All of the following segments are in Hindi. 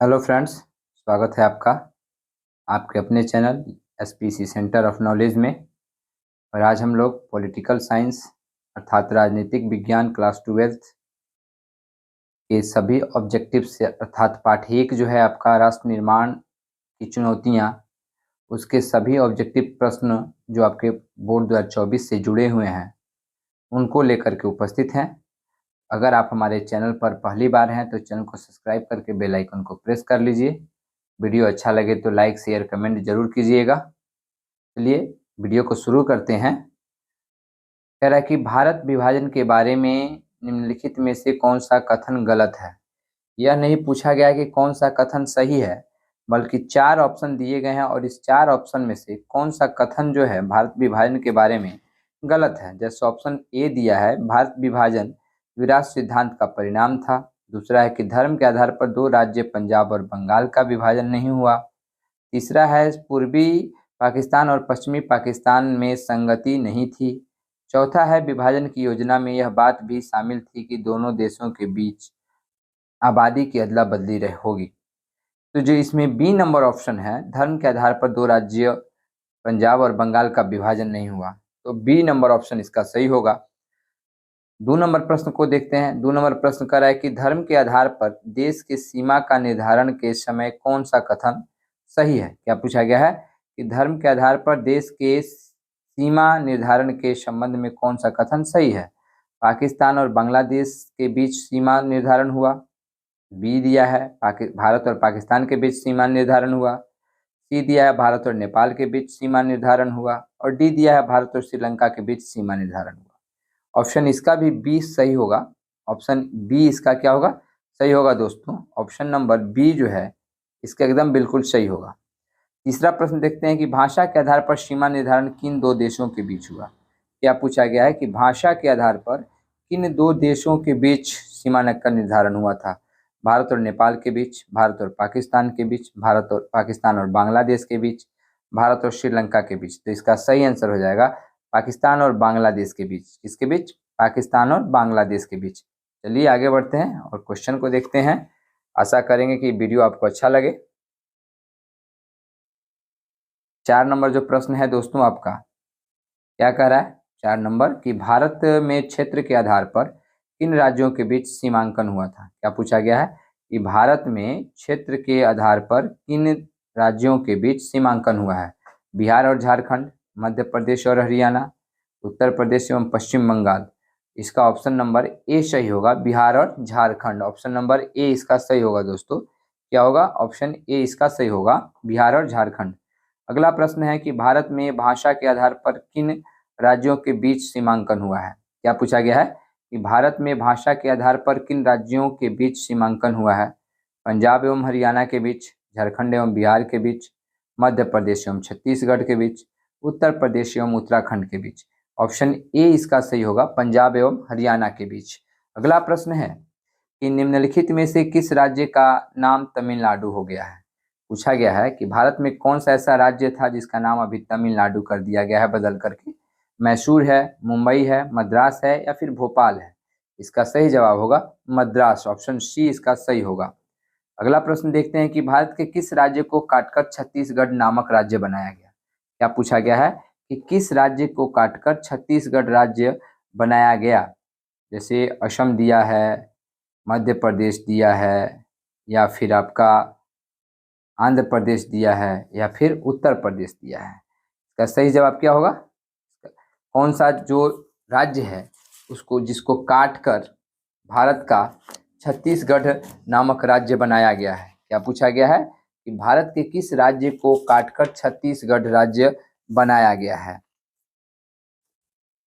हेलो फ्रेंड्स, स्वागत है आपका आपके अपने channel SPC centre of knowledge में। और आज हम लोग पॉलिटिकल साइंस अर्थात राजनीतिक विज्ञान क्लास 12th के सभी ऑब्जेक्टिव से अर्थात पाठ 1 जो है आपका राष्ट्र निर्माण की चुनौतियां, उसके सभी ऑब्जेक्टिव प्रश्न जो आपके बोर्ड 2024 से जुड़े हुए हैं उनको लेकर के उपस्थित हैं। अगर आप हमारे चैनल पर पहली बार हैं तो चैनल को सब्सक्राइब करके बेल आइकन को प्रेस कर लीजिए। वीडियो अच्छा लगे तो लाइक शेयर कमेंट जरूर कीजिएगा। चलिए वीडियो को शुरू करते हैं। कह रहा है कि भारत विभाजन के बारे में निम्नलिखित में से कौन सा कथन गलत है। यह नहीं पूछा गया कि कौन सा कथन सही है, बल्कि 4 ऑप्शन दिए गए हैं और इस 4 ऑप्शन में से कौन सा कथन जो है भारत विभाजन के बारे में गलत है। जैसे ऑप्शन ए दिया है, भारत विभाजन विरासत सिद्धांत का परिणाम था। दूसरा है कि धर्म के आधार पर 2 राज्य पंजाब और बंगाल का विभाजन नहीं हुआ। तीसरा है पूर्वी पाकिस्तान और पश्चिमी पाकिस्तान में संगति नहीं थी। चौथा है विभाजन की योजना में यह बात भी शामिल थी कि दोनों देशों के बीच आबादी की अदला बदली होगी। तो जो इसमें बी नंबर ऑप्शन है, धर्म के आधार पर 2 राज्य पंजाब और बंगाल का विभाजन नहीं हुआ, तो बी नंबर ऑप्शन इसका सही होगा। 2 नंबर प्रश्न को देखते हैं। 2 नंबर प्रश्न कर रहा है कि धर्म के आधार पर देश की सीमा का निर्धारण के समय कौन सा कथन सही है। क्या पूछा गया है कि धर्म के आधार पर देश के सीमा निर्धारण के संबंध में कौन सा कथन सही है। पाकिस्तान और बांग्लादेश के बीच सीमा निर्धारण हुआ, बी दिया है भारत और पाकिस्तान के बीच सीमा निर्धारण हुआ, सी दिया है भारत और नेपाल के बीच सीमा निर्धारण हुआ, और डी दिया है भारत और श्रीलंका के बीच सीमा निर्धारण हुआ। ऑप्शन इसका भी बी सही होगा। ऑप्शन बी इसका क्या होगा, सही होगा दोस्तों। ऑप्शन नंबर बी जो है इसका एकदम बिल्कुल सही होगा। तीसरा प्रश्न देखते हैं कि भाषा के आधार पर सीमा निर्धारण किन 2 देशों के बीच हुआ। क्या पूछा गया है कि भाषा के आधार पर किन 2 देशों के बीच सीमा का निर्धारण हुआ था। भारत और नेपाल के बीच, भारत और पाकिस्तान के बीच, भारत और पाकिस्तान और बांग्लादेश के बीच, भारत और श्रीलंका के बीच। तो इसका सही आंसर हो जाएगा पाकिस्तान और बांग्लादेश के बीच। किसके बीच? पाकिस्तान और बांग्लादेश के बीच। चलिए आगे बढ़ते हैं और क्वेश्चन को देखते हैं। आशा करेंगे कि वीडियो आपको अच्छा लगे। 4 नंबर जो प्रश्न है दोस्तों आपका क्या कह रहा है? 4 नंबर कि भारत में क्षेत्र के आधार पर किन राज्यों के बीच सीमांकन हुआ था। क्या पूछा गया है कि भारत में क्षेत्र के आधार पर किन राज्यों के बीच सीमांकन हुआ है। बिहार और झारखंड, मध्य प्रदेश और हरियाणा, उत्तर प्रदेश एवं पश्चिम बंगाल। इसका ऑप्शन नंबर ए सही होगा, बिहार और झारखंड। ऑप्शन नंबर ए इसका सही होगा दोस्तों। क्या होगा? ऑप्शन ए इसका सही होगा, बिहार और झारखंड। अगला प्रश्न है कि भारत में भाषा के आधार पर किन राज्यों के बीच सीमांकन हुआ है। क्या पूछा गया है कि भारत में भाषा के आधार पर किन राज्यों के बीच सीमांकन हुआ है। पंजाब एवं हरियाणा के बीच, झारखंड एवं बिहार के बीच, मध्य प्रदेश एवं छत्तीसगढ़ के बीच, उत्तर प्रदेश एवं उत्तराखंड के बीच। ऑप्शन ए इसका सही होगा, पंजाब एवं हरियाणा के बीच। अगला प्रश्न है कि निम्नलिखित में से किस राज्य का नाम तमिलनाडु हो गया है। पूछा गया है कि भारत में कौन सा ऐसा राज्य था जिसका नाम अभी तमिलनाडु कर दिया गया है बदल करके। मैसूर है, मुंबई है, मद्रास है या फिर भोपाल है। इसका सही जवाब होगा मद्रास। ऑप्शन सी इसका सही होगा। अगला प्रश्न देखते हैं कि भारत के किस राज्य को काटकर छत्तीसगढ़ नामक राज्य बनाया गया। क्या पूछा गया है कि किस राज्य को काटकर छत्तीसगढ़ राज्य बनाया गया। जैसे असम दिया है, मध्य प्रदेश दिया है, या फिर आपका आंध्र प्रदेश दिया है, या फिर उत्तर प्रदेश दिया है। इसका सही जवाब क्या होगा? कौन सा जो राज्य है उसको जिसको काट कर भारत का छत्तीसगढ़ नामक राज्य बनाया गया है। क्या पूछा गया है कि भारत के किस राज्य को काटकर छत्तीसगढ़ राज्य बनाया गया है।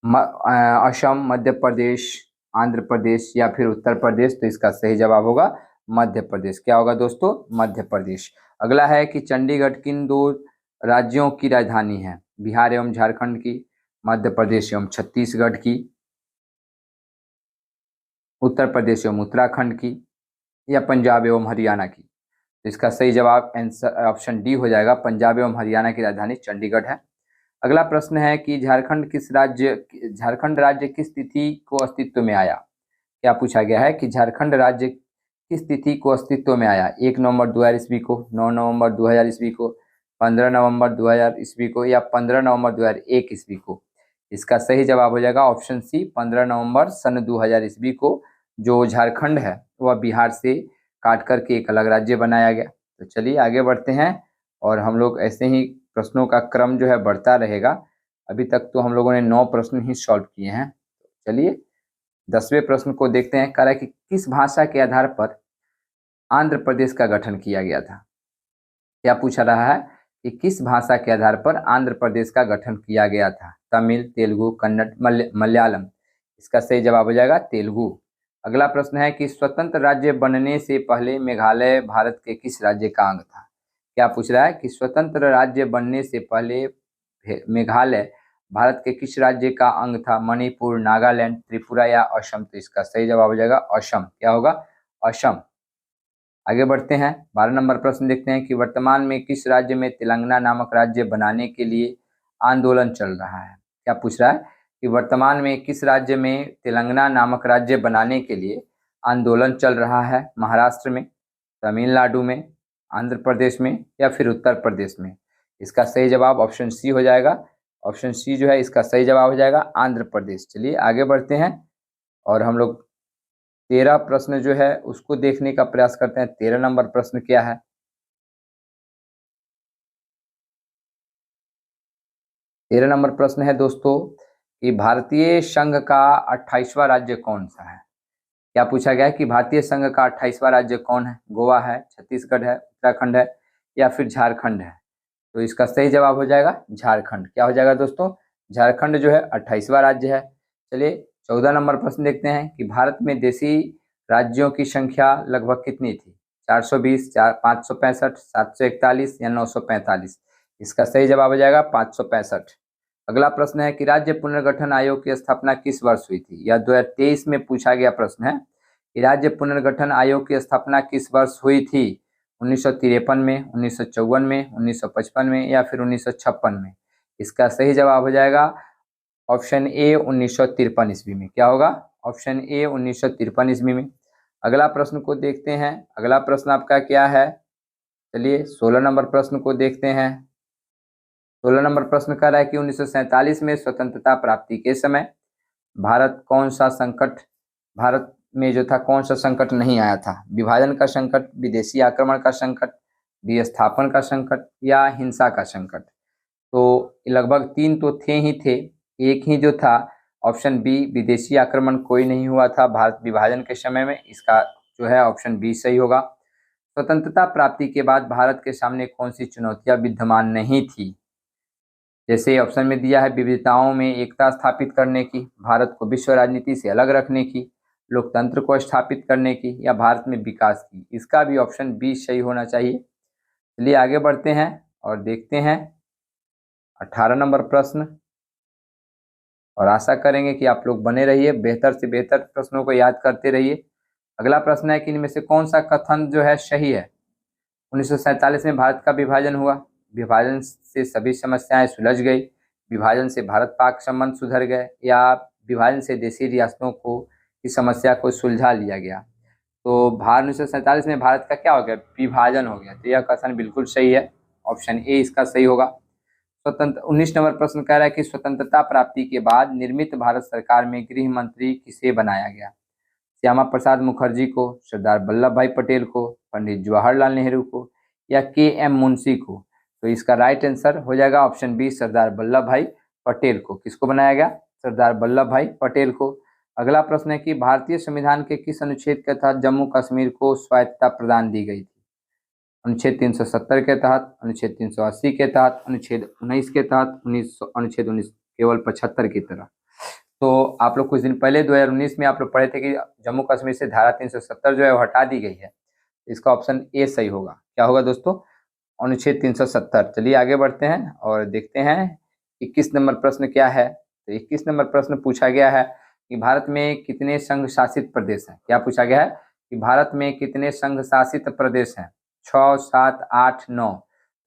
असम, मध्य प्रदेश, आंध्र प्रदेश या फिर उत्तर प्रदेश। तो इसका सही जवाब होगा मध्य प्रदेश। क्या होगा दोस्तों? मध्य प्रदेश। अगला है कि चंडीगढ़ किन 2 राज्यों की राजधानी है। बिहार एवं झारखंड की, मध्य प्रदेश एवं छत्तीसगढ़ की, उत्तर प्रदेश एवं उत्तराखंड की, या पंजाब एवं हरियाणा की। तो इसका सही जवाब आंसर ऑप्शन डी हो जाएगा, पंजाब एवं हरियाणा की राजधानी चंडीगढ़ है। अगला प्रश्न है कि झारखंड राज्य किस तिथि को अस्तित्व में आया। क्या पूछा गया है कि झारखंड राज्य किस तिथि को अस्तित्व में आया? 1 नवंबर 2000 ईस्वी को, 9 नवंबर 2000 ईस्वी को, 15 नवंबर 2000 ईस्वी को या 15 नवंबर 2001 ईस्वी को? इसका सही जवाब हो जाएगा ऑप्शन सी, 15 नवंबर सन 2000 ईस्वी को, जो झारखंड है वह बिहार से काट करके एक अलग राज्य बनाया गया। तो चलिए आगे बढ़ते हैं और हम लोग ऐसे ही प्रश्नों का क्रम जो है बढ़ता रहेगा। अभी तक तो हम लोगों ने 9 प्रश्न ही सॉल्व किए हैं। चलिए 10वें प्रश्न को देखते हैं। कह रहा है कि किस भाषा के आधार पर आंध्र प्रदेश का गठन किया गया था? क्या पूछा रहा है कि किस भाषा के आधार पर आंध्र प्रदेश का गठन किया गया था? तमिल, तेलुगु, कन्नड़, मलयालम। इसका सही जवाब हो जाएगा तेलुगु। अगला प्रश्न है कि स्वतंत्र राज्य बनने से पहले मेघालय भारत के किस राज्य का अंग था? क्या पूछ रहा है कि स्वतंत्र राज्य बनने से पहले मेघालय भारत के किस राज्य का अंग था? मणिपुर, नागालैंड, त्रिपुरा या असम? तो इसका सही जवाब हो जाएगा असम। क्या होगा? असम। आगे बढ़ते हैं। 12 नंबर प्रश्न देखते हैं कि वर्तमान में किस राज्य में तेलंगाना नामक राज्य बनाने के लिए आंदोलन चल रहा है? क्या पूछ रहा है कि वर्तमान में किस राज्य में तेलंगाना नामक राज्य बनाने के लिए आंदोलन चल रहा है? महाराष्ट्र में, तमिलनाडु में, आंध्र प्रदेश में या फिर उत्तर प्रदेश में? इसका सही जवाब ऑप्शन सी हो जाएगा। ऑप्शन सी जो है इसका सही जवाब हो जाएगा आंध्र प्रदेश। चलिए आगे बढ़ते हैं और हम लोग 13 प्रश्न जो है उसको देखने का प्रयास करते हैं। 13 नंबर प्रश्न क्या है? 13 नंबर प्रश्न है दोस्तों कि भारतीय संघ का 28वां राज्य कौन सा है? क्या पूछा गया है कि भारतीय संघ का 28वां राज्य कौन है? गोवा है, छत्तीसगढ़ है, उत्तराखंड है या फिर झारखंड है? तो इसका सही जवाब हो जाएगा झारखंड। क्या हो जाएगा दोस्तों? झारखंड जो है 28वां राज्य है। चलिए 14 नंबर प्रश्न देखते हैं कि भारत में देशी राज्यों की संख्या लगभग कितनी थी? 420, 565, 741 या 945? इसका सही जवाब हो जाएगा 565। अगला प्रश्न है कि राज्य पुनर्गठन आयोग की स्थापना किस वर्ष हुई थी? यह 2023 में पूछा गया प्रश्न है कि राज्य पुनर्गठन आयोग की स्थापना किस वर्ष हुई थी? 1953 में, 1954 में, 1955 में या फिर 1956 में? इसका सही जवाब हो जाएगा ऑप्शन ए 1953 ईस्वी में। क्या होगा? ऑप्शन ए 1953 ईस्वी में। अगला प्रश्न को देखते हैं। अगला प्रश्न आपका क्या है? चलिए 16 नंबर प्रश्न को देखते हैं। 16 नंबर प्रश्न कह रहा है कि 1947 में स्वतंत्रता प्राप्ति के समय भारत में जो था कौन सा संकट नहीं आया था? विभाजन का संकट, विदेशी आक्रमण का संकट, विस्थापन का संकट या हिंसा का संकट? तो लगभग 3 तो थे ही थे, एक ही जो था ऑप्शन बी विदेशी आक्रमण कोई नहीं हुआ था भारत विभाजन के समय में। इसका जो है ऑप्शन बी सही होगा। स्वतंत्रता प्राप्ति के बाद भारत के सामने कौन सी चुनौतियां विद्यमान नहीं थी? जैसे ऑप्शन में दिया है विविधताओं में एकता स्थापित करने की, भारत को विश्व राजनीति से अलग रखने की, लोकतंत्र को स्थापित करने की या भारत में विकास की? इसका भी ऑप्शन बी सही होना चाहिए। चलिए आगे बढ़ते हैं और देखते हैं 18 नंबर प्रश्न और आशा करेंगे कि आप लोग बने रहिए, बेहतर से बेहतर प्रश्नों को याद करते रहिए। अगला प्रश्न है कि इनमें से कौन सा कथन जो है सही है? 1947 में भारत का विभाजन हुआ, विभाजन से सभी समस्याएं सुलझ गई, विभाजन से भारत पाक संबंध सुधर गए या विभाजन से देशी रियासतों को की समस्या को सुलझा लिया गया? तो 1947 में भारत का क्या हो गया? विभाजन हो गया। तो यह कथन बिल्कुल सही है, ऑप्शन ए इसका सही होगा। 19 नंबर प्रश्न कह रहा है कि स्वतंत्रता प्राप्ति के बाद निर्मित भारत सरकार में गृह मंत्री किसे बनाया गया? श्यामा प्रसाद मुखर्जी को, सरदार वल्लभ भाई पटेल को, पंडित जवाहरलाल नेहरू को या के एम मुंशी को? तो इसका राइट आंसर हो जाएगा ऑप्शन बी सरदार वल्लभ भाई पटेल को। किसको बनाया गया? सरदार वल्लभ भाई पटेल को। अगला प्रश्न है कि भारतीय संविधान के किस अनुच्छेद के तहत जम्मू कश्मीर को स्वायत्तता प्रदान दी गई थी? अनुच्छेद 370 के तहत, अनुच्छेद 380 के तहत, अनुच्छेद 19 के तहत, अनुच्छेद 19 केवल 75 की तरह? तो आप लोग कुछ दिन पहले 2019 में आप लोग पढ़े थे कि जम्मू कश्मीर से धारा 370 जो है वो हटा दी गई है। इसका ऑप्शन ए सही होगा। क्या होगा दोस्तों? अनुच्छेद 370। चलिए आगे बढ़ते हैं और देखते हैं 21 नंबर प्रश्न क्या है। तो 21 नंबर प्रश्न पूछा गया है कि भारत में कितने संघ शासित प्रदेश हैं? क्या पूछा गया है कि भारत में कितने संघ शासित प्रदेश हैं? 6, 7, 8, 9?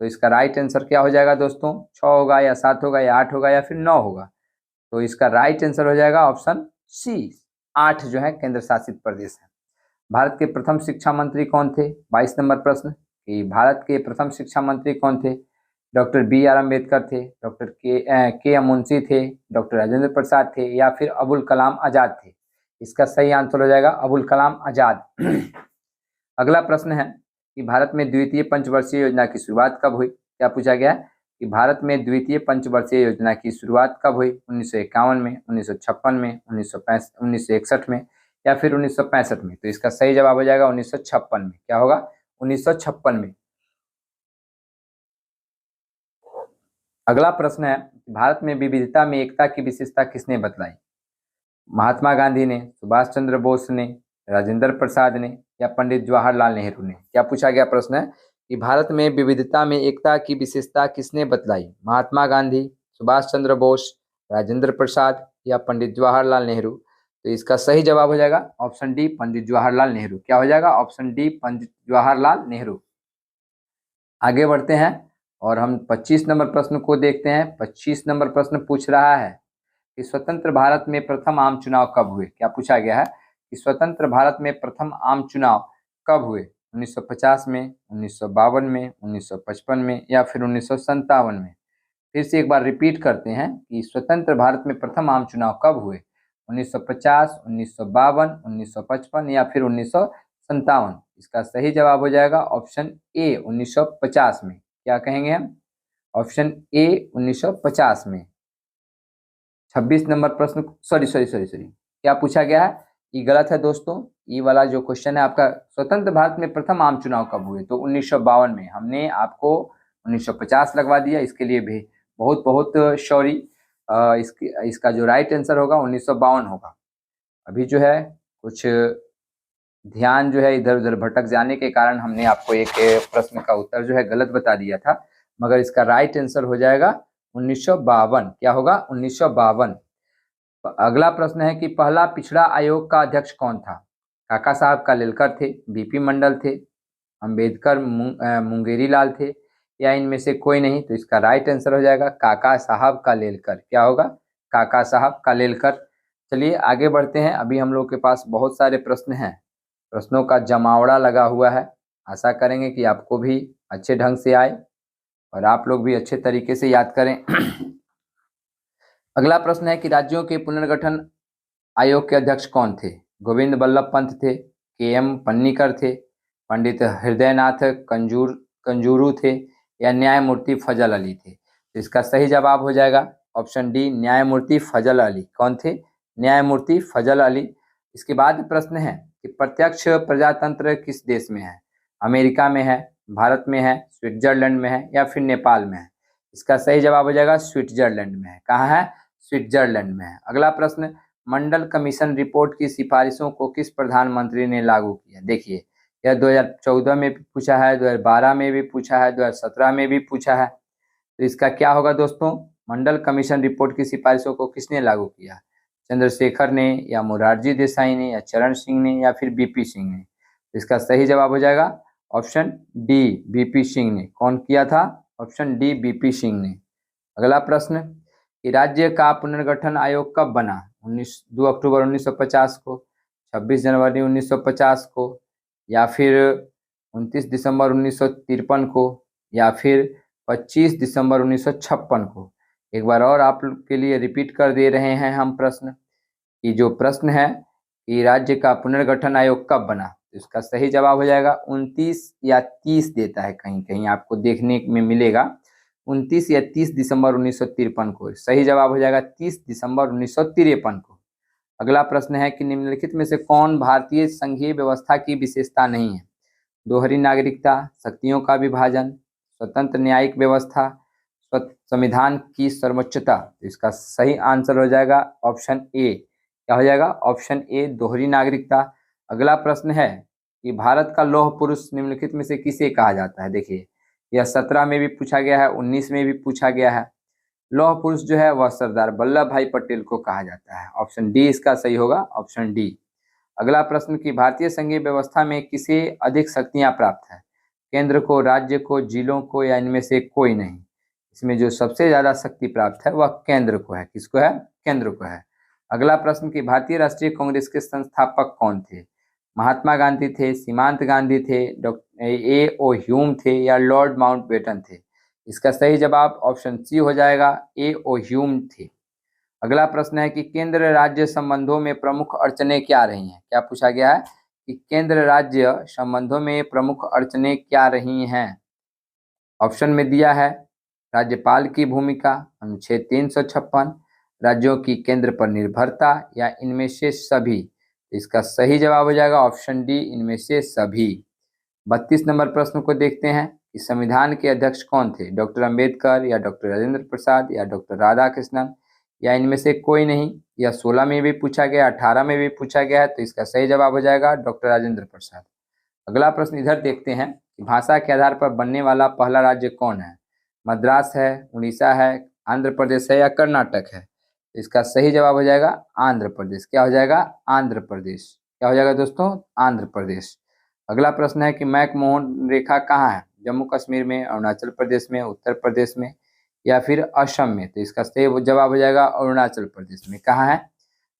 तो इसका राइट आंसर क्या हो जाएगा दोस्तों? 6 होगा या 7 होगा या 8 होगा या फिर 9 होगा? तो इसका राइट आंसर हो जाएगा ऑप्शन सी, 8 जो है केंद्र शासित प्रदेश है। भारत के प्रथम शिक्षा मंत्री कौन थे? 22 नंबर प्रश्न कि भारत के प्रथम शिक्षा मंत्री कौन थे? डॉक्टर बी आर अम्बेडकर थे, डॉक्टर के एम मुंशी थे, डॉक्टर राजेंद्र प्रसाद थे या फिर अबुल कलाम आजाद थे? इसका सही आंसर हो जाएगा अबुल कलाम आजाद। अगला प्रश्न है कि भारत में द्वितीय पंचवर्षीय योजना की शुरुआत कब हुई? क्या पूछा गया है कि भारत में द्वितीय पंचवर्षीय योजना की शुरुआत कब हुई? 1951 में, 1956 में, 1961 में या फिर 1965 में? तो इसका सही जवाब हो जाएगा 1956 में। क्या होगा? 1956 में। अगला प्रश्न है भारत में विविधता में एकता की विशेषता किसने बतलाई? महात्मा गांधी ने, सुभाष चंद्र बोस ने, राजेंद्र प्रसाद ने या पंडित जवाहरलाल नेहरू ने? क्या पूछा गया प्रश्न है कि भारत में विविधता में एकता की विशेषता किसने बतलाई? महात्मा गांधी, सुभाष चंद्र बोस, राजेंद्र प्रसाद या पंडित जवाहरलाल नेहरू? तो इसका सही जवाब हो जाएगा ऑप्शन डी पंडित जवाहरलाल नेहरू। क्या हो जाएगा? Option D Pandit Jawaharlal Nehru. आगे बढ़ते हैं और हम 25 नंबर प्रश्न को देखते हैं। 25 नंबर प्रश्न पूछ रहा है कि स्वतंत्र भारत में प्रथम आम चुनाव कब हुए? क्या पूछा गया है कि स्वतंत्र भारत में प्रथम आम चुनाव कब हुए? 1950 में, 1952 में, 1955 में या फिर 1957 में? फिर से एक बार रिपीट करते हैं कि स्वतंत्र भारत में प्रथम आम चुनाव कब हुए? 1950, 1952, 1955 या फिर 1957? इसका सही जवाब हो जाएगा ऑप्शन ए 1950 में। क्या कहेंगे हम? ऑप्शन ए 1950 में। 26 नंबर प्रश्न सॉरी क्या पूछा गया है? ये गलत है दोस्तों। ये वाला जो क्वेश्चन है आपका स्वतंत्र भारत में प्रथम आम चुनाव कब हुए? तो 1952 में। हमने आपको 1950 लगवा दिया, इसके लिए भी बहुत बहुत सॉरी। इसका जो राइट आंसर होगा 1952 होगा। अभी जो है कुछ ध्यान जो है इधर उधर भटक जाने के कारण हमने आपको एक प्रश्न का उत्तर जो है गलत बता दिया था, मगर इसका राइट आंसर हो जाएगा 1952। क्या होगा? 1952। अगला प्रश्न है कि पहला पिछड़ा आयोग का अध्यक्ष कौन था? काका साहब कालेलकर थे, बीपी मंडल थे, अंबेडकर मुंगेरी लाल थे या इनमें से कोई नहीं? तो इसका राइट आंसर हो जाएगा काका साहब कालेलकर। क्या होगा? काका साहब कालेलकर। चलिए आगे बढ़ते हैं। अभी हम लोग के पास बहुत सारे प्रश्न हैं, प्रश्नों का जमावड़ा लगा हुआ है। आशा करेंगे कि आपको भी अच्छे ढंग से आए और आप लोग भी अच्छे तरीके से याद करें। अगला प्रश्न है कि राज्यों के पुनर्गठन आयोग के अध्यक्ष कौन थे? गोविंद बल्लभ पंत थे, के एम पन्नीकर थे, पंडित हृदयनाथ कंजूरू थे या न्यायमूर्ति फजल अली थे? तो इसका सही जवाब हो जाएगा ऑप्शन डी न्यायमूर्ति फजल अली। कौन थे? न्यायमूर्ति फजल अली। इसके बाद प्रश्न है कि प्रत्यक्ष प्रजातंत्र किस देश में है? अमेरिका में है, भारत में है, स्विट्जरलैंड में है या फिर नेपाल में है? इसका सही जवाब हो जाएगा स्विट्जरलैंड में है। कहाँ है? स्विट्जरलैंड में है। अगला प्रश्न, मंडल कमीशन रिपोर्ट की सिफारिशों को किस प्रधानमंत्री ने लागू किया? देखिए यह 2014 में भी पूछा है, 2012 में भी पूछा है, 2017 में भी पूछा है। तो इसका क्या होगा दोस्तों? मंडल कमीशन रिपोर्ट की सिफारिशों को किसने लागू किया? चंद्रशेखर ने या मोरारजी देसाई ने या चरण सिंह ने या फिर बीपी सिंह ने? तो इसका सही जवाब हो जाएगा ऑप्शन डी बीपी सिंह ने। कौन किया था? ऑप्शन डी बीपी सिंह ने। अगला प्रश्न कि राज्य का पुनर्गठन आयोग कब बना? 2 अक्टूबर 1950 को, 26 जनवरी 1950 को या फिर 29 दिसंबर 1953 को या फिर 25 दिसंबर 1956 को? एक बार और आप के लिए रिपीट कर दे रहे हैं हम प्रश्न कि जो प्रश्न है कि राज्य का पुनर्गठन आयोग कब बना? तो इसका सही जवाब हो जाएगा 29 या 30 देता है, कहीं कहीं आपको देखने में मिलेगा 29 या 30 दिसंबर 1953 को। सही जवाब हो जाएगा 30 दिसंबर 1953 को। अगला प्रश्न है कि निम्नलिखित में से कौन भारतीय संघीय व्यवस्था की विशेषता नहीं है? दोहरी नागरिकता, शक्तियों का विभाजन, स्वतंत्र न्यायिक व्यवस्था, संविधान की सर्वोच्चता? तो इसका सही आंसर हो जाएगा ऑप्शन ए। क्या हो जाएगा? ऑप्शन ए दोहरी नागरिकता। अगला प्रश्न है कि भारत का लौह पुरुष निम्नलिखित में से किसे कहा जाता है? देखिए यह 17 में भी पूछा गया है, 19 में भी पूछा गया है। लौह पुरुष जो है वह सरदार वल्लभ भाई पटेल को कहा जाता है। ऑप्शन डी इसका सही होगा, ऑप्शन डी। अगला प्रश्न कि भारतीय संघीय व्यवस्था में किसे अधिक शक्तियां प्राप्त है? केंद्र को, राज्य को, जिलों को या इनमें से कोई नहीं? इसमें जो सबसे ज्यादा शक्ति प्राप्त है वह केंद्र को है। किसको है? केंद्र को है। अगला प्रश्न कि भारतीय राष्ट्रीय कांग्रेस के संस्थापक कौन थे? महात्मा गांधी थे, सीमांत गांधी थे, डॉक्टर ए ओ ह्यूम थे या लॉर्ड माउंटबेटन थे? इसका सही जवाब ऑप्शन सी हो जाएगा, ए ओ ह्यूम थे। अगला प्रश्न है कि केंद्र राज्य संबंधों में प्रमुख अड़चनें क्या रही हैं? क्या पूछा गया है कि केंद्र राज्य संबंधों में प्रमुख अड़चनें क्या रही हैं? ऑप्शन में दिया है राज्यपाल की भूमिका, अनुच्छेद 356, राज्यों की केंद्र पर निर्भरता या इनमें से सभी। इसका सही जवाब हो जाएगा ऑप्शन डी, इनमें से सभी। 32 नंबर प्रश्न को देखते हैं कि संविधान के अध्यक्ष कौन थे? डॉक्टर अंबेडकर या डॉक्टर राजेंद्र प्रसाद या डॉक्टर राधाकृष्णन या इनमें से कोई नहीं? यह 16 में भी पूछा गया, 18 में भी पूछा गया है, तो इसका सही जवाब हो जाएगा डॉक्टर राजेंद्र प्रसाद। अगला प्रश्न इधर देखते हैं कि भाषा के आधार पर बनने वाला पहला राज्य कौन है? मद्रास है, उड़ीसा है, आंध्र प्रदेश है या कर्नाटक है? इसका सही जवाब हो जाएगा आंध्र प्रदेश। क्या हो जाएगा? आंध्र प्रदेश। क्या हो जाएगा दोस्तों? आंध्र प्रदेश। अगला प्रश्न है कि मैकमोहन रेखा कहाँ है? जम्मू कश्मीर में, अरुणाचल प्रदेश में, उत्तर प्रदेश में या फिर असम में? तो इसका सही जवाब हो जाएगा अरुणाचल प्रदेश में। कहाँ है?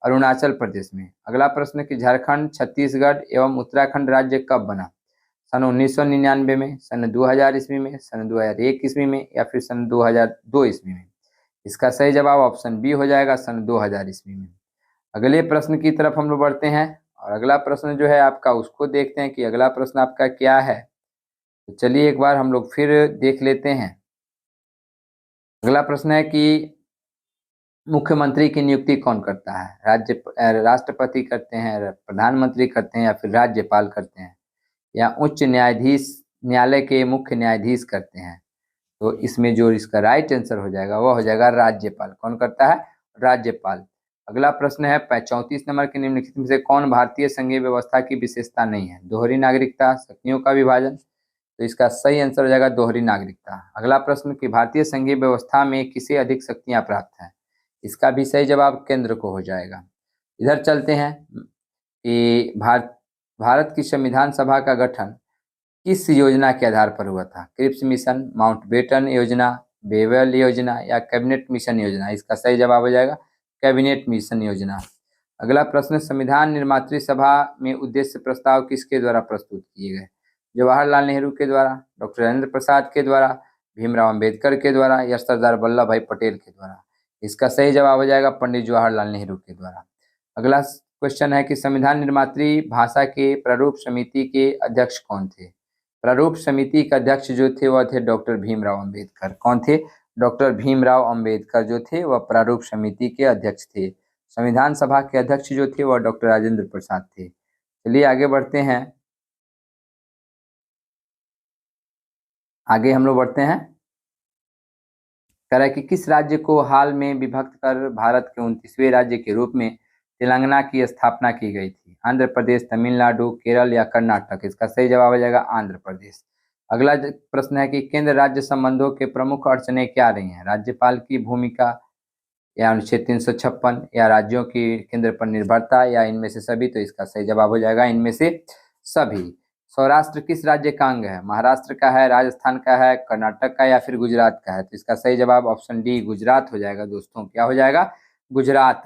अरुणाचल प्रदेश में। अगला प्रश्न कि झारखंड, छत्तीसगढ़ एवं उत्तराखंड राज्य कब बना? सन 1999 में, सन 2000 ईस्वी में, सन 2001 ईस्वी में या फिर सन 2002 ईस्वी में? इसका सही जवाब ऑप्शन बी हो जाएगा, सन 2000 ईस्वी में। अगले प्रश्न की तरफ हम लोग बढ़ते हैं और अगला प्रश्न जो है आपका उसको देखते हैं कि अगला प्रश्न आपका क्या है। तो चलिए एक बार हम लोग फिर देख लेते हैं। अगला प्रश्न है कि मुख्यमंत्री की नियुक्ति कौन करता है? राष्ट्रपति करते हैं, प्रधानमंत्री करते हैं या फिर राज्यपाल करते हैं या उच्च न्यायालय के मुख्य न्यायाधीश करते हैं? तो इसमें जो इसका राइट आंसर हो जाएगा वो हो जाएगा राज्यपाल। कौन करता है? राज्यपाल। अगला प्रश्न है 34 नंबर के निम्नलिखित में से कौन भारतीय संघीय व्यवस्था की विशेषता नहीं है? दोहरी नागरिकता, शक्तियों का विभाजन? तो इसका सही आंसर हो जाएगा दोहरी नागरिकता। अगला प्रश्न कि भारतीय संघीय व्यवस्था में किसे अधिक शक्तियां प्राप्त हैं? इसका भी सही जवाब केंद्र को हो जाएगा। इधर चलते हैं कि भारत की संविधान सभा का गठन किस योजना के आधार पर हुआ था? क्रिप्स मिशन, माउंटबेटन योजना, बेवेल योजना या कैबिनेट मिशन योजना? इसका सही जवाब हो जाएगा कैबिनेट मिशन योजना। अगला प्रश्न संविधान निर्मात्री सभा में उद्देश्य प्रस्ताव किसके द्वारा प्रस्तुत किए गए? जवाहरलाल नेहरू के द्वारा, डॉक्टर राजेंद्र प्रसाद के द्वारा, भीमराव अंबेडकर के द्वारा या सरदार वल्लभ भाई पटेल के द्वारा? इसका सही जवाब हो जाएगा पंडित जवाहरलाल नेहरू के द्वारा। अगला क्वेश्चन है कि संविधान निर्मात्री भाषा के प्रारूप समिति के अध्यक्ष कौन थे? प्रारूप समिति के अध्यक्ष जो थे वह थे डॉक्टर भीमराव अंबेडकर। कौन थे? डॉक्टर भीमराव अंबेडकर जो थे वह प्रारूप समिति के अध्यक्ष थे। संविधान सभा के अध्यक्ष जो थे वह डॉक्टर राजेंद्र प्रसाद थे। चलिए आगे बढ़ते हैं। आगे हम लोग बढ़ते हैं। कह रहा है कि किस राज्य को हाल में विभक्त कर भारत के 29वें राज्य के रूप में तेलंगाना की स्थापना की गई थी? आंध्र प्रदेश, तमिलनाडु, केरल या कर्नाटक? इसका सही जवाब हो जाएगा आंध्र प्रदेश। अगला प्रश्न है कि केंद्र राज्य संबंधों के प्रमुख अड़चनें क्या रही हैं? राज्यपाल की भूमिका या अनुच्छेद 356 या राज्यों की केंद्र पर निर्भरता या इनमें से सभी? तो इसका सही जवाब हो जाएगा इनमें से सभी। सौराष्ट्र किस राज्य का अंग है? महाराष्ट्र का है, राजस्थान का है, कर्नाटक का या फिर गुजरात का है? तो इसका सही जवाब ऑप्शन डी गुजरात हो जाएगा दोस्तों। क्या हो जाएगा? गुजरात।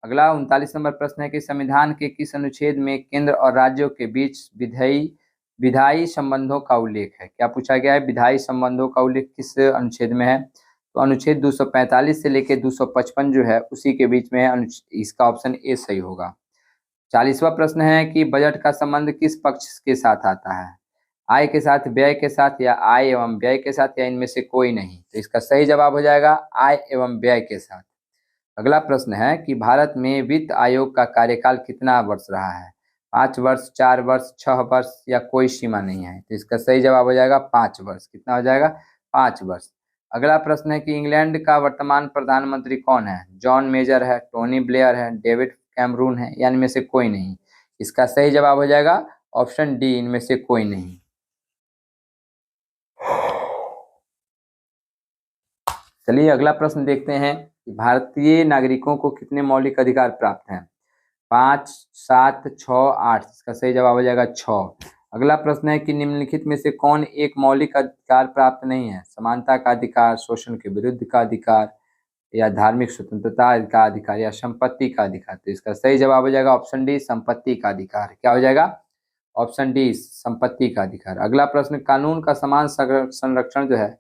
अगला 39 नंबर प्रश्न है कि संविधान के किस अनुच्छेद में केंद्र और राज्यों के बीच विधायी संबंधों का उल्लेख है? क्या पूछा गया है? विधायी संबंधों का उल्लेख किस अनुच्छेद में है? तो अनुच्छेद 245 से लेकर 255 जो है उसी के बीच में है। इसका ऑप्शन ए सही होगा। 40वां प्रश्न है कि बजट का संबंध किस पक्ष के साथ आता है? आय के साथ, व्यय के साथ या आय एवं व्यय के साथ या इनमें से कोई नहीं? तो इसका सही जवाब हो जाएगा आय एवं व्यय के साथ। अगला प्रश्न है कि भारत में वित्त आयोग का कार्यकाल कितना वर्ष रहा है? 5 वर्ष, 4 वर्ष, 6 वर्ष या कोई सीमा नहीं है? तो इसका सही जवाब हो जाएगा 5 वर्ष। कितना हो जाएगा? 5 वर्ष। अगला प्रश्न है कि इंग्लैंड का वर्तमान प्रधानमंत्री कौन है? जॉन मेजर है, टोनी ब्लेयर है, डेविड कैमरून है या इनमें से कोई नहीं? इसका सही जवाब हो जाएगा ऑप्शन डी, इनमें से कोई नहीं। चलिए अगला प्रश्न देखते हैं कि भारतीय नागरिकों को कितने मौलिक अधिकार प्राप्त हैं? 5, 7, 6, 8? इसका सही जवाब हो जाएगा 6। अगला प्रश्न है कि निम्नलिखित में से कौन एक मौलिक अधिकार प्राप्त नहीं है? समानता का अधिकार, शोषण के विरुद्ध का अधिकार या धार्मिक स्वतंत्रता का अधिकार या संपत्ति का अधिकार? तो इसका सही जवाब हो जाएगा ऑप्शन डी, संपत्ति का अधिकार। क्या हो जाएगा? ऑप्शन डी संपत्ति का अधिकार। अगला प्रश्न, कानून का समान संरक्षण जो है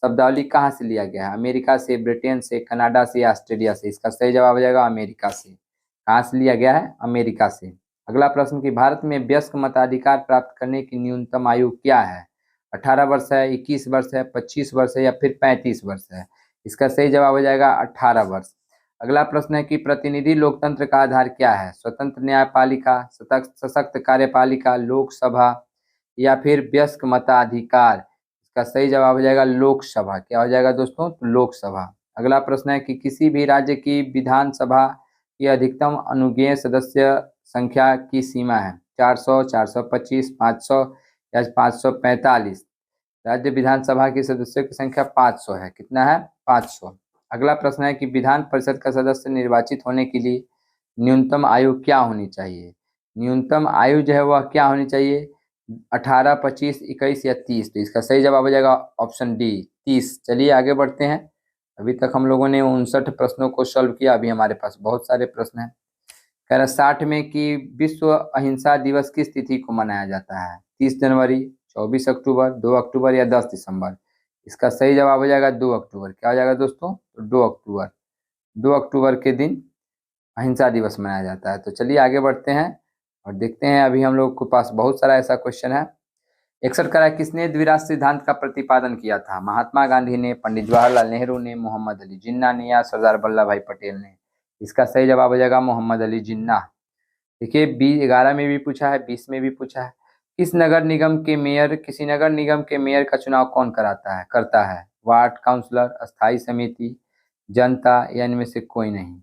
शब्दावली कहाँ से लिया गया है? अमेरिका से, ब्रिटेन से, कनाडा से या ऑस्ट्रेलिया से? इसका सही जवाब हो जाएगा अमेरिका से। कहाँ से लिया गया है? अमेरिका से। अगला प्रश्न कि भारत में वयस्क मताधिकार प्राप्त करने की न्यूनतम आयु क्या है? 18 वर्ष है, 21 वर्ष है, 25 वर्ष है या फिर 35 वर्ष है? इसका सही जवाब हो जाएगा 18 वर्ष। अगला प्रश्न है कि प्रतिनिधि लोकतंत्र का आधार क्या है? स्वतंत्र न्यायपालिका, सशक्त कार्यपालिका, लोकसभा या फिर वयस्क मताधिकार? इसका सही जवाब हो जाएगा लोकसभा। क्या हो जाएगा दोस्तों? तो लोकसभा। अगला प्रश्न है कि किसी भी राज्य की विधानसभा की अधिकतम अनुज्ञेय सदस्य संख्या की सीमा है? 400, 425, 500 या 545? राज्य विधानसभा की सदस्यों की संख्या 500 है। कितना है? 500। अगला प्रश्न है कि विधान परिषद का सदस्य निर्वाचित होने के लिए न्यूनतम आयु क्या होनी चाहिए? न्यूनतम आयु जो है वह क्या होनी चाहिए? 18, 25, 21 या 30? तो इसका सही जवाब हो जाएगा ऑप्शन डी 30। चलिए आगे बढ़ते हैं। अभी तक हम लोगों ने 59 प्रश्नों को सॉल्व किया। अभी हमारे पास बहुत सारे प्रश्न हैं। कह रहा 60 में कि विश्व अहिंसा दिवस किस तिथि को मनाया जाता है? 30 जनवरी, 24 अक्टूबर, 2 अक्टूबर या 10 दिसंबर? इसका सही जवाब हो जाएगा 2 अक्टूबर। क्या हो जाएगा दोस्तों? तो 2 अक्टूबर। 2 अक्टूबर के दिन अहिंसा दिवस मनाया जाता है। तो चलिए आगे बढ़ते हैं और देखते हैं। अभी हम लोग के पास बहुत सारा ऐसा क्वेश्चन है। 61 कह रहा है किसने द्विराष्ट्र सिद्धांत का प्रतिपादन किया था? महात्मा गांधी ने, पंडित जवाहरलाल नेहरू ने, मोहम्मद अली जिन्ना ने या सरदार वल्लभ भाई पटेल ने? इसका सही जवाब हो जाएगा मोहम्मद अली जिन्ना। देखिए 11 में भी पूछा है, 20 में भी पूछा है। किसी नगर निगम के मेयर का चुनाव कौन करता है? वार्ड काउंसलर, अस्थायी समिति, जनता या इनमें से कोई नहीं?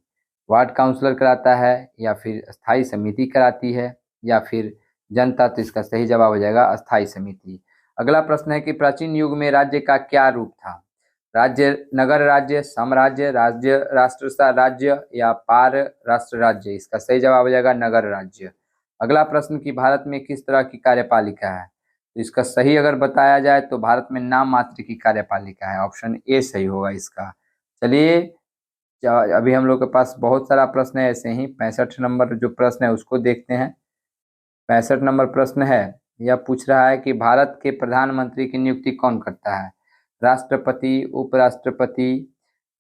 वार्ड काउंसलर कराता है या फिर अस्थायी समिति कराती है या फिर जनता? तो इसका सही जवाब हो जाएगा अस्थायी समिति। अगला प्रश्न है कि प्राचीन युग में राज्य का क्या रूप था? राज्य, नगर राज्य, साम्राज्य, राज्य, राष्ट्र राज्य या पार राष्ट्र राज्य? इसका सही जवाब हो जाएगा नगर राज्य। अगला प्रश्न कि भारत में किस तरह की कार्यपालिका है? तो इसका सही अगर बताया जाए तो भारत में नाम मात्र की कार्यपालिका है। ऑप्शन ए सही होगा इसका। चलिए अभी हम लोग के पास बहुत सारा प्रश्न है ऐसे ही। 65 नंबर जो प्रश्न है उसको देखते हैं। 65 नंबर प्रश्न है, यह पूछ रहा है कि भारत के प्रधानमंत्री की नियुक्ति कौन करता है? राष्ट्रपति, उपराष्ट्रपति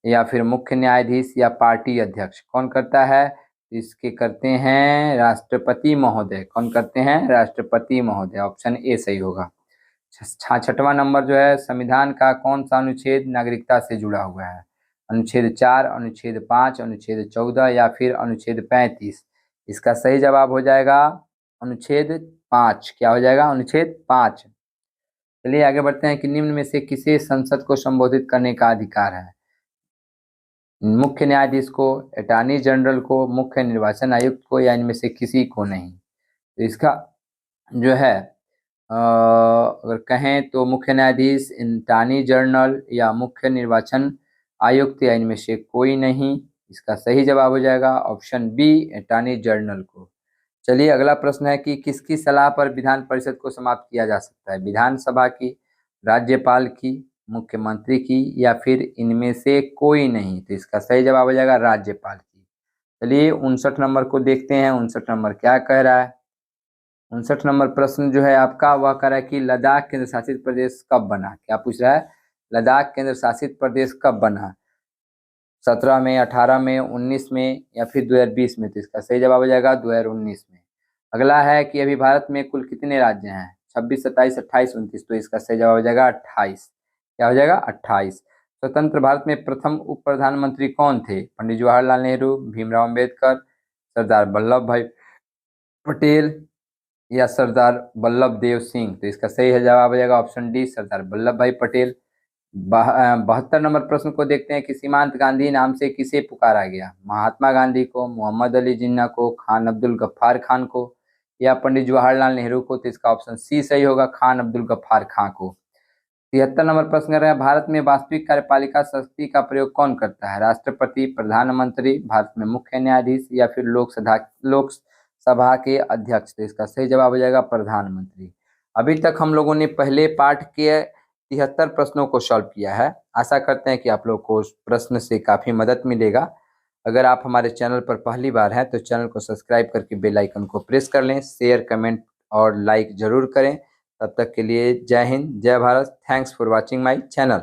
या फिर मुख्य न्यायाधीश या पार्टी अध्यक्ष? कौन करता है? इसके करते हैं राष्ट्रपति महोदय। कौन करते हैं? राष्ट्रपति महोदय। ऑप्शन ए सही होगा। 66वां नंबर जो है, संविधान का कौन सा अनुच्छेद नागरिकता से जुड़ा हुआ है? अनुच्छेद 4, अनुच्छेद 5, अनुच्छेद 14 या फिर अनुच्छेद 35? इसका सही जवाब हो जाएगा अनुच्छेद 5। क्या हो जाएगा? अनुच्छेद 5। चलिए आगे बढ़ते हैं कि निम्न में से किसे संसद को संबोधित करने का अधिकार है? मुख्य न्यायाधीश को, अटॉर्नी जनरल को, मुख्य निर्वाचन आयुक्त को या इनमें से किसी को नहीं? तो इसका जो है अगर कहें तो मुख्य न्यायाधीश, अटॉर्नी जनरल या मुख्य निर्वाचन आयुक्त या इनमें से कोई नहीं? इसका सही जवाब हो जाएगा ऑप्शन बी अटॉर्नी जनरल को। चलिए अगला प्रश्न है कि किसकी सलाह पर विधान परिषद को समाप्त किया जा सकता है? विधानसभा की, राज्यपाल की, मुख्यमंत्री की या फिर इनमें से कोई नहीं? तो इसका सही जवाब हो जाएगा राज्यपाल की। चलिए 59 नंबर को देखते हैं। 59 नंबर क्या कह रहा है? 59 नंबर प्रश्न जो है आपका वह कह रहा है कि लद्दाख केंद्र शासित प्रदेश कब बना? क्या पूछ रहा है? लद्दाख केंद्र शासित प्रदेश कब बना? 17 में, 18 में, 19 में या फिर 2020 में? तो इसका सही जवाब हो जाएगा 2019 में। अगला है कि अभी भारत में कुल कितने राज्य हैं? 26, 27, 28, 29? तो इसका सही जवाब हो जाएगा 28। क्या हो जाएगा? 28। स्वतंत्र भारत में प्रथम उप प्रधानमंत्री कौन थे? पंडित जवाहरलाल नेहरू, भीमराव अम्बेडकर, सरदार वल्लभ भाई पटेल या सरदार वल्लभ देव सिंह? तो इसका सही जवाब हो जाएगा ऑप्शन डी सरदार वल्लभ भाई पटेल। 72 नंबर प्रश्न को देखते हैं कि सीमांत गांधी नाम से किसे पुकारा गया? महात्मा गांधी को, मोहम्मद अली जिन्ना को, खान अब्दुल गफ्फार खान को या पंडित जवाहरलाल नेहरू को? तो इसका ऑप्शन सी सही होगा, खान अब्दुल गफ्फार खान को। 73 नंबर प्रश्न कर रहे हैं, भारत में वास्तविक कार्यपालिका शक्ति का प्रयोग कौन करता है? राष्ट्रपति, प्रधानमंत्री, भारत में मुख्य न्यायाधीश या फिर लोकसभा के अध्यक्ष? तो इसका सही जवाब हो जाएगा प्रधानमंत्री। अभी तक हम लोगों ने पहले पार्ट के 73 प्रश्नों को सॉल्व किया है। आशा करते हैं कि आप लोग को उस प्रश्न से काफ़ी मदद मिलेगा। अगर आप हमारे चैनल पर पहली बार हैं तो चैनल को सब्सक्राइब करके बेल आइकन को प्रेस कर लें। शेयर, कमेंट और लाइक ज़रूर करें। तब तक के लिए जय हिंद, जय Bharat. Thanks for watching my channel.